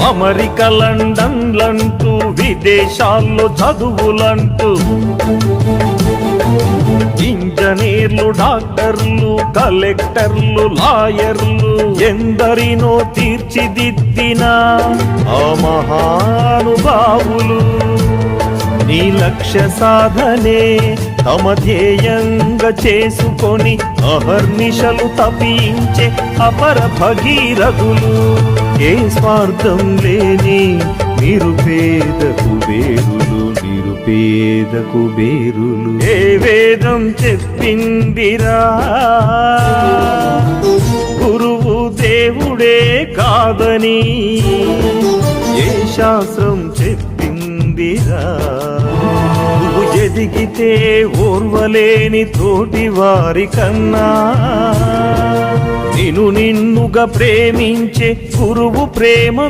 America లండన్లంటూ విదేశాల్లో చదువులంటూ ఇంజనీర్లు డాక్టర్లు కలెక్టర్లు లాయర్లు ఎందరినో తీర్చిదిద్దిన ఆ మహానుభావులు నీ లక్ష్య సాధనే తమ ధ్యేయంగా చేసుకొని అహర్నిశలు తపించే అపర భగీరథులు ఏ స్వార్థం లేని నిరుపేద కుబేరులు ఏ వేదం చెప్పిందిరా గురువు దేవుడే కాదని ఏ శాస్త్రం చెప్పిందిరా నువ్వు ఎదిగితే ఓర్వలేని తోటి వారి కన్నా నిన్నుగా ప్రేమించే గురువు ప్రేమ